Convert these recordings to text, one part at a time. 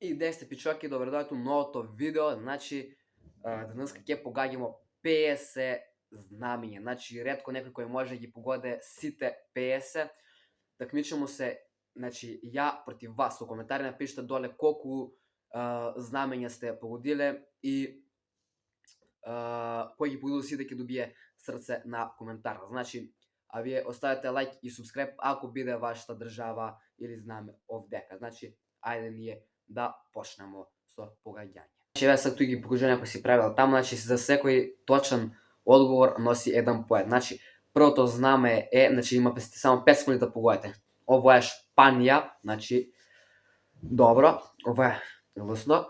И де сте пичоки, добре дојдете новото видео. Значи, денеска ќе погаѓамо 50 знамиња. Значи, ретко некој кој може да ги погоде сите 50. Такмичимо се, значи, ја против вас. Со коментари напишете доле колку знамиња сте погодиле и кој ги погодил сите ќе добие срце на коментар. Значи, а вие оставете лайк и субскрайб ако биде вашата држава или знаме овдека. Значи, ајде ние да почнемо со погаѓање. Значи, еве сега тук ги покажа некој си правил таму, значи за секој точен одговор носи 1 поен. Значи, првото знаме е, значи имате само 5 секунди да погодите. Ова е Шпанија, значи добро, ова е лесно.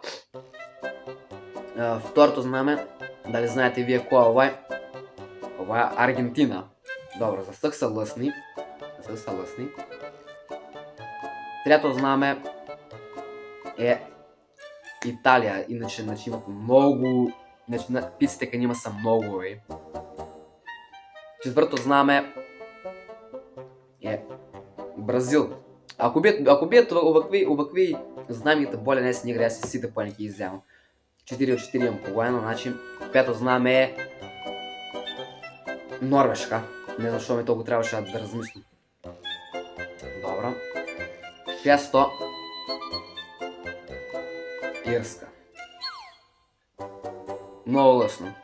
Второто знаме, дали знаете вие која ова е? Ова е Аргентина. Добро, за сак се лесни. Трето знаме е Италија, иначе имат многу, значи пиците кај нима се многу. Четврто знаме е Бразил. Ако бият овакви знамињата боле не се ни игра, јас сите поени ќе изземам. 4 од 4 имам погодено, значи пето знаме е Норвешка. Не знам што ми толку требаше да размислам. Добро. Шесто Ирска. Многу лесно.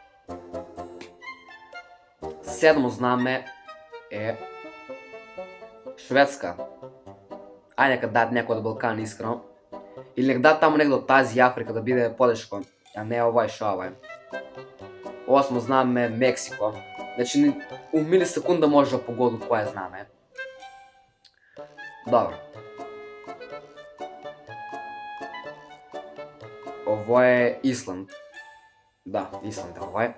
Седмо знаме е Шведска. Ај нека дадат некој од Балкан, искрено. Или нека дадат таму негде од Азија, Африка да биде подешко, а не овај шо овај. Осмо знаме Мексико. Значи, у милисекунда може да погоди која знаме. Добро. Ово е Исланд. Да, Исланд е овај.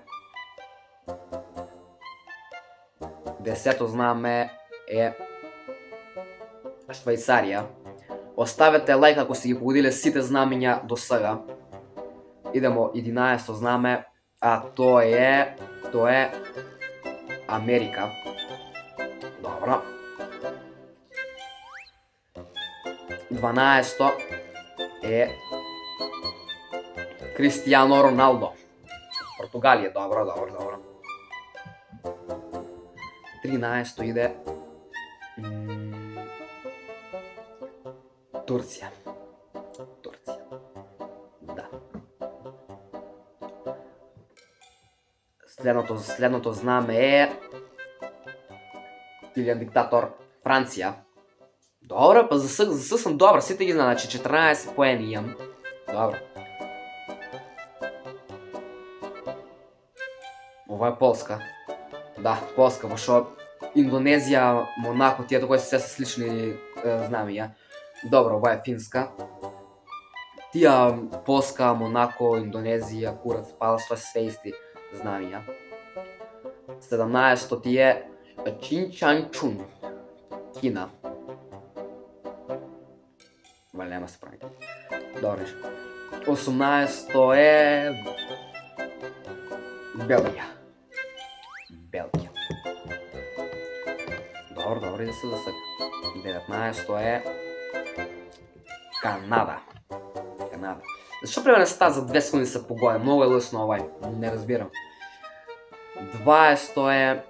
Десето знаме е Швајцарија. Оставете лайк ако сте ги погодиле сите знамиња до сега. Идемо 11 знаме, а тоа е Америка. Добро. 12 е Кристијано Роналдо. Португалија, добро. 13 иде Турција. Да. Следното знаме е Тилијан диктатор Франција. Добро, па за сад сум добар, сите ги знам, значи 14 поени имам. Добро. Ова е Полска. Да, Полска, башо Индонезија, Монако, тие кои се слични знамиња. Добро, ова е Финска. Тија Полска, Монако, Индонезија, курац, пала, тоа се исти знамиња. 17 ти е Чинчанчун, Кина. Вали нема се прави. Добро. 18 е Белгија. Добро, иде се за сега. 19 е Канада. Зашто према не става за 2 секунди се погоди? Многу е лесно овај, не разбирам. 20 е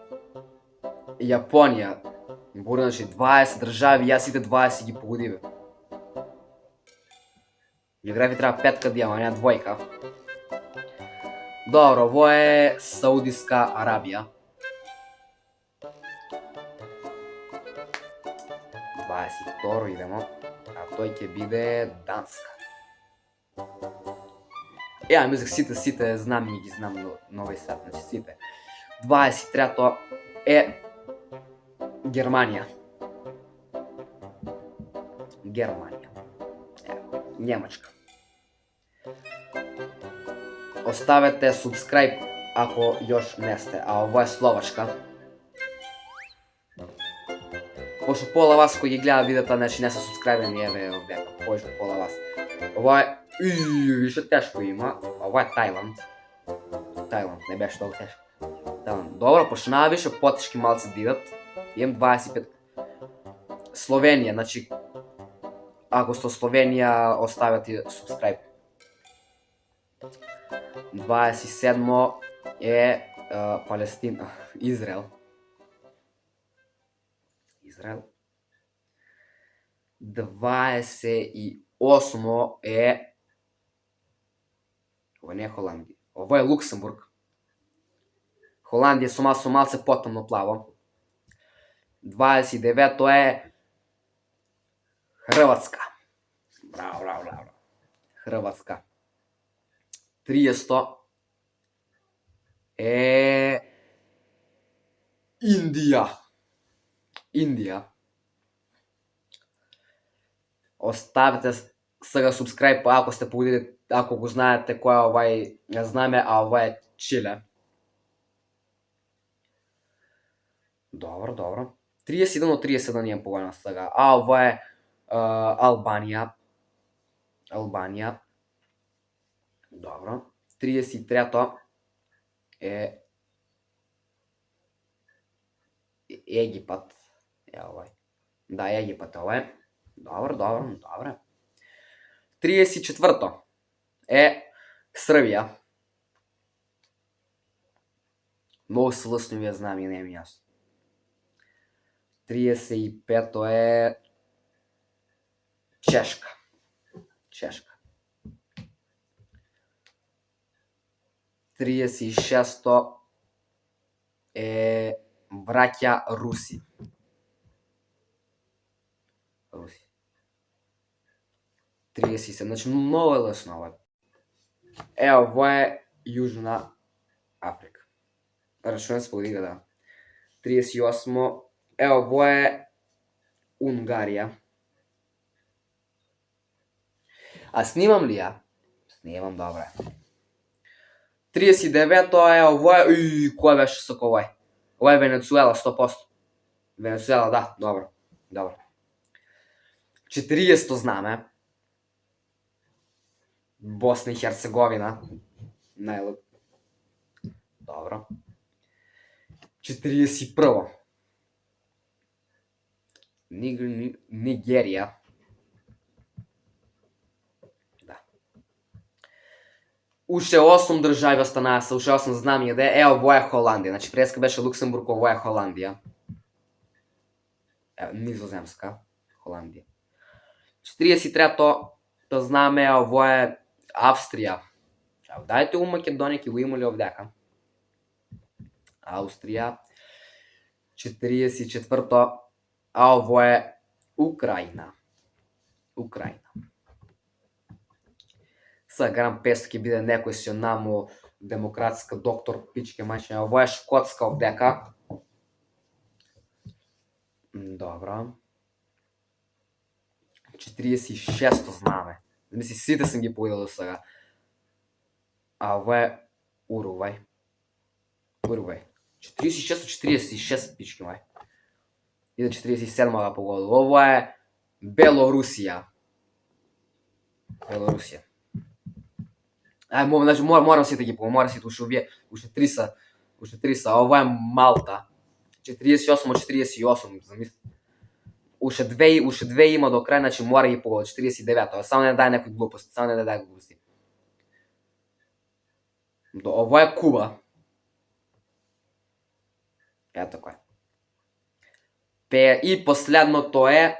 Јапонија. Значи 20 држави, јас сите 20 ги погодиве. Географија треба 5 да имам, а не двојка. Добро, ово е Саудиска Арабија. 22 идемо, а тој ќе биде Данска. Ја мислех сите знамиња ги знам на овој сат, значи сите. 23 е Германија. Немачка. Оставете субскрайб ако још не сте, а ово е Словачка. Пошто пола вас кои ги гледа видеото, значи не се субскрайбени, еве овдека, повеќе пола вас. Ова е више тешко има, ова е Тајланд. Не беше толку тешко. Добро, почнаа више потешки малце да идат. Имам 25. Словенија, значи ако сте од Словенија, оставете subscribe. 27 е Палестина, Израел. 28 е... Ова не е Холандија. Ова е Луксембург. Холандија со малце потамно плаво. 29 е Хрватска. Браво. Хрватска. 30 е Индија. Оставете сега subscribe ако сте погодили, ако го знаете кој е овај знаме, а ова е Чиле. Добро. 31 од 31 имам погано сега. А ова е Албанија. Добро. 33 е Египат. Овај. Да, Египат овај. Добро. 34 е Србија. Многу се лесно ја знам и не ми јасно. 35 е Чешка. 36 е браќа Руси. 37, значи многу е лесно ова. Ова е Јужна Африка. Рачунам се погоди да. 38 ова е Унгарија. А снимам ли ја? Снимам, добре. 39 е ова е... Кој беше со овај? Ова е Венецуела, 100%. Венецуела, да, добро. 40 знаме. Босна и Херцеговина. Најлеп. Добро. 41. Нигерија. Да. Уште 8 држави останаа, уште 8 знам јаде. Ова е Холандија. Значи преска беше Луксембург, ова е Холандија. Низоземска. Холандија. 43-то да знаме, ова е Австрија. Дајте у Македонија, ќе го имали овдека. Австрија. 44-то, а ово е Украина. Сега гарам 500 ќе биде некој си онаму демократска доктор пичке мајчиња. Ово е Шкотска овдека. Добро. 46-то знаме. Мисли, сите сам ги погодил до сега. А ово е Уругвај. 46-46 пички мај. Иде 47 га погодил. Ово е Белорусија. Значи морам сите ги погодил, морам сите, уште 3 са. Ово е Малта. 48 од 48, замисли. Уште две има до крај, значи мора ги погодил. 49, само не дај некои глупости, Ово е Куба. Ето кој. И последното е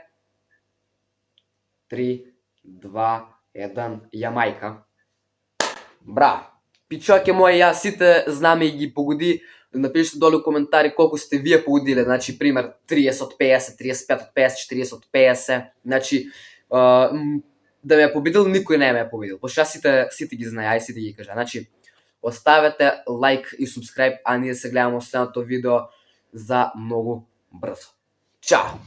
3, 2, 1, Јамајка. Браво! Пичоке мои, ја сите знаме и ги погоди. Напишете долу коментари колку сте вие погодиле. Значи, пример, 30 од 50, 35 од 50, 40 од 50. Значи, да ме победил, никој не ме победил. Пошто сите ги знае, ај сите ги кажа. Значи, оставете лайк и subscribe, а ние се гледаме во следното видео за многу брзо. Чао!